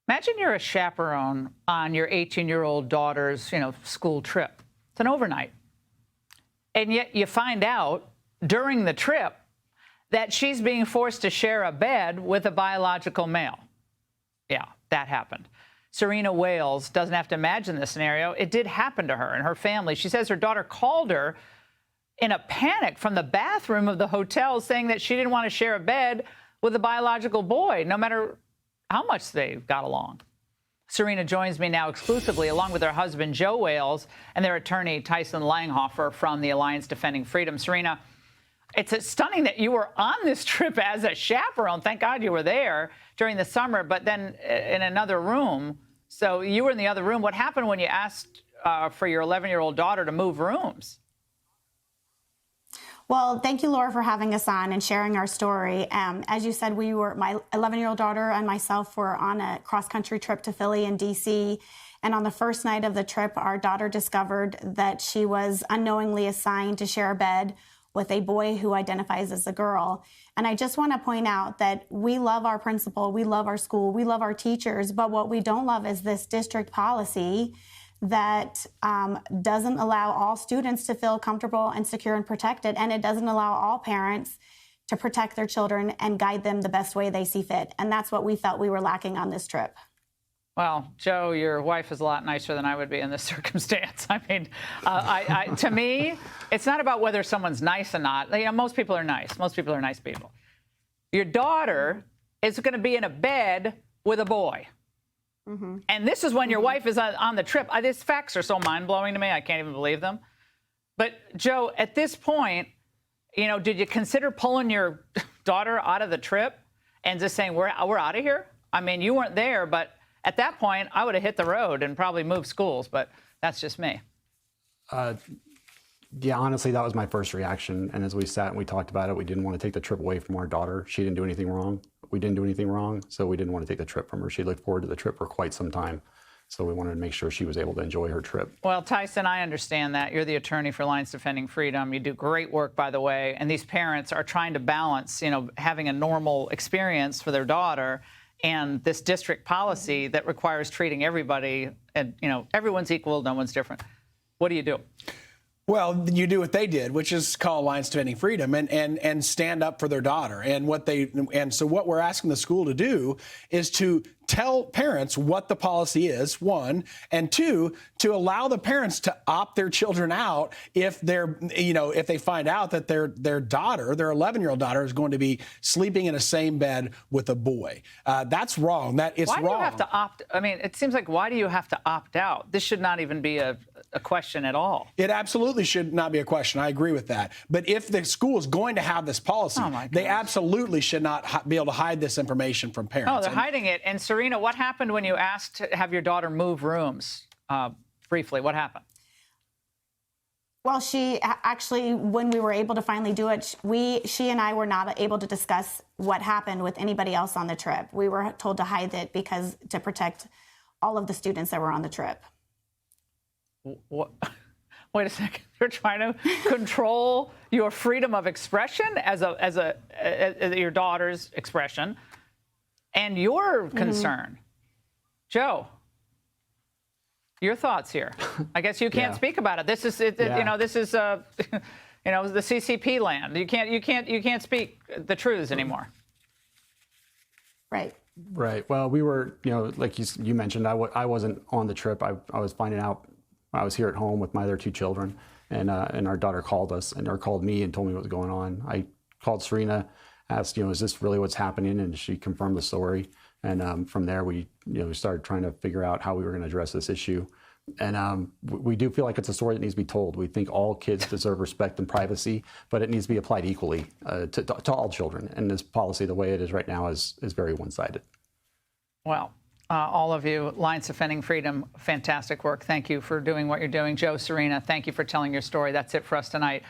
Imagine you're a chaperone on your 18-year-old daughter's, school trip. It's an overnight. And yet you find out during the trip that she's being forced to share a bed with a biological male. Yeah, that happened. Serena Wailes doesn't have to imagine this scenario. It did happen to her and her family. She says her daughter called her in a panic from the bathroom of the hotel saying that she didn't want to share a bed with a biological boy, no matter how much they got along. Serena joins me now exclusively, along with her husband, Joe Wailes, and their attorney, Tyson Langhofer, from the Alliance Defending Freedom. Serena, it's stunning that you were on this trip as a chaperone. Thank God you were there during the summer, but then in another room. So you were in the other room. What happened when you asked for your 11-year-old daughter to move rooms? Well, thank you, Laura, for having us on and sharing our story. As you said, my 11-year-old daughter and myself were on a cross-country trip to Philly and D.C. And on the first night of the trip, our daughter discovered that she was unknowingly assigned to share a bed with a boy who identifies as a girl. And I just want to point out that we love our principal, we love our school, we love our teachers, but what we don't love is this district policy that doesn't allow all students to feel comfortable and secure and protected, and it doesn't allow all parents to protect their children and guide them the best way they see fit. And that's what we felt we were lacking on this trip. Well, Joe, your wife is a lot nicer than I would be in this circumstance. I mean, to me, it's not about whether someone's nice or not. Most people are nice. Most people are nice people. Your daughter is going to be in a bed with a boy. Mm-hmm. And this is when your wife is on the trip. These facts are so mind-blowing to me, I can't even believe them. But, Joe, at this point, did you consider pulling your daughter out of the trip and just saying, we're out of here? I mean, you weren't there, but at that point, I would have hit the road and probably moved schools, but that's just me. Yeah, honestly, that was my first reaction. And as we sat and we talked about it, we didn't want to take the trip away from our daughter. She didn't do anything wrong. We didn't do anything wrong, so we didn't want to take the trip from her. She looked forward to the trip for quite some time. So we wanted to make sure she was able to enjoy her trip. Well, Tyson, I understand that. You're the attorney for Alliance Defending Freedom. You do great work, by the way. And these parents are trying to balance, having a normal experience for their daughter and this district policy that requires treating everybody, and, everyone's equal, no one's different. What do you do? Well, you do what they did, which is call Alliance Defending Freedom and stand up for their daughter. And so what we're asking the school to do is to tell parents what the policy is, one, and two, to allow the parents to opt their children out if if they find out that their daughter, their 11-year-old daughter, is going to be sleeping in the same bed with a boy. That's wrong. Wrong. Why do you have to opt? I mean, it seems like, why do you have to opt out? This should not even be a question at all. It absolutely should not be a question. I agree with that. But if the school is going to have this policy, they absolutely should not be able to hide this information from parents. Oh, they're hiding it. And Serena, what happened when you asked to have your daughter move rooms? Briefly, what happened? Well, she actually, when we were able to finally do it, she and I were not able to discuss what happened with anybody else on the trip. We were told to hide it to protect all of the students that were on the trip. What? Wait a second. They're trying to control your freedom of expression as your daughter's expression and your concern. Joe, your thoughts here? I guess you can't speak about it. This is this is the CCP land. You can't speak the truths anymore. Right. Right. Well, we were, like you mentioned, I wasn't on the trip. I was finding out. I was here at home with my other two children, and our daughter called me and told me what was going on. I called Serena, asked, is this really what's happening? And she confirmed the story. And from there, we started trying to figure out how we were going to address this issue. And we do feel like it's a story that needs to be told. We think all kids deserve respect and privacy, but it needs to be applied equally to all children. And this policy, the way it is right now, is very one-sided. Well, all of you, Alliance Defending Freedom, fantastic work. Thank you for doing what you're doing. Joe, Serena, thank you for telling your story. That's it for us tonight.